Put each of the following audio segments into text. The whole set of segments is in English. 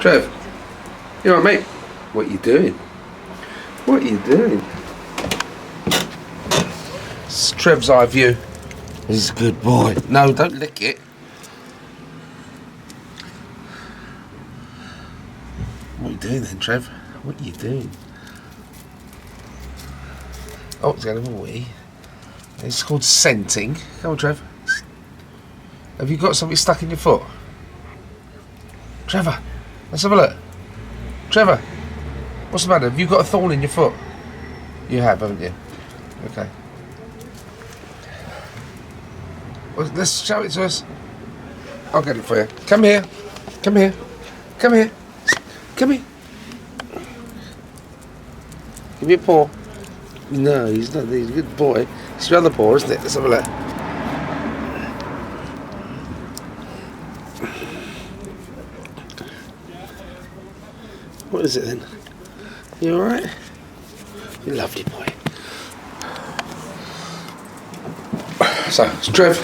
Trev, you alright, mate? What you doing? What are you doing? It's Trev's eye view. He's a good boy. No, don't lick it. What are you doing then, Trev? What are you doing? Oh, it's going to have a wee. It's called scenting. Come on, Trev. Have you got something stuck in your foot? Trevor, let's have a look. Trevor, what's the matter? Have you got a thorn in your foot? You have, haven't you? Okay. Well, let's show it to us. I'll get it for you. Come here. Come here. Come here. Come here. Give me a paw. No, he's not. He's a good boy. It's your other paw, isn't it? Let's have a look. What is it then? You alright? You lovely boy. So, it's Trev.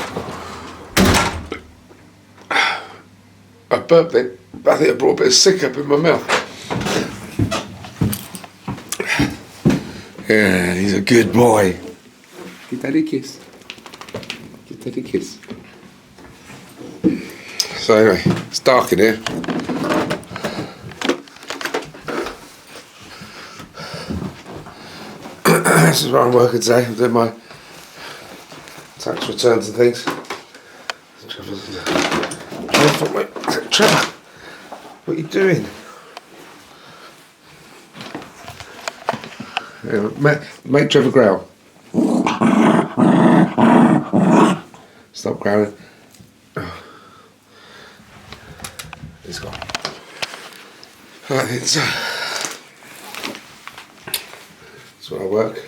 I burped then. I think I brought a bit of sick up in my mouth. Yeah, he's a good boy. Give Daddy a kiss. Give Daddy a kiss. So anyway, it's dark in here. This is where I'm working today. I'm doing my tax returns and things. Trevor, what are you doing? Make Trevor growl. Stop growling. Oh. He's gone. Right, that's where I work.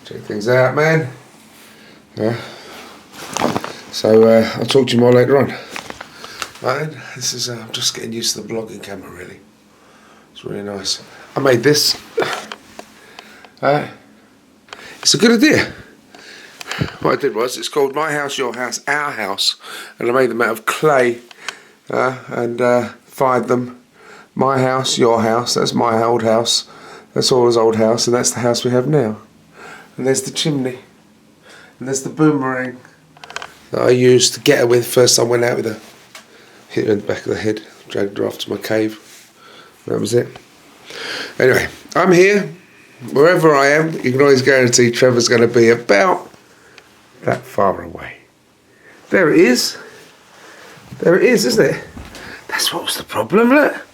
Check things out, man. Yeah. So I'll talk to you more later on. Right then, this is I'm just getting used to the vlogging camera really. It's really nice. I made this. It's a good idea. What I did was, it's called My House, Your House, Our House, and I made them out of clay and fired them. My house, your house, that's my old house, that's Aura's old house, and that's the house we have now. And there's the chimney, and there's the boomerang that I used to get her with. First I went out with her, hit her in the back of the head, dragged her off to my cave. That was it. Anyway, I'm here. Wherever I am, you can always guarantee Trevor's going to be about that far away. There it is. There it is, isn't it? That's what was the problem, look.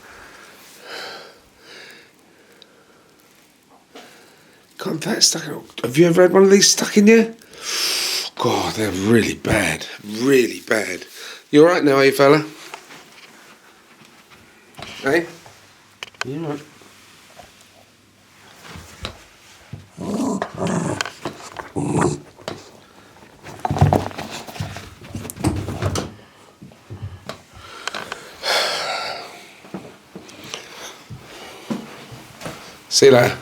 Got that stuck in. Have you ever had one of these stuck in you? God, they're really bad. Really bad. You alright now, are you, fella? Hey? You alright? See you later.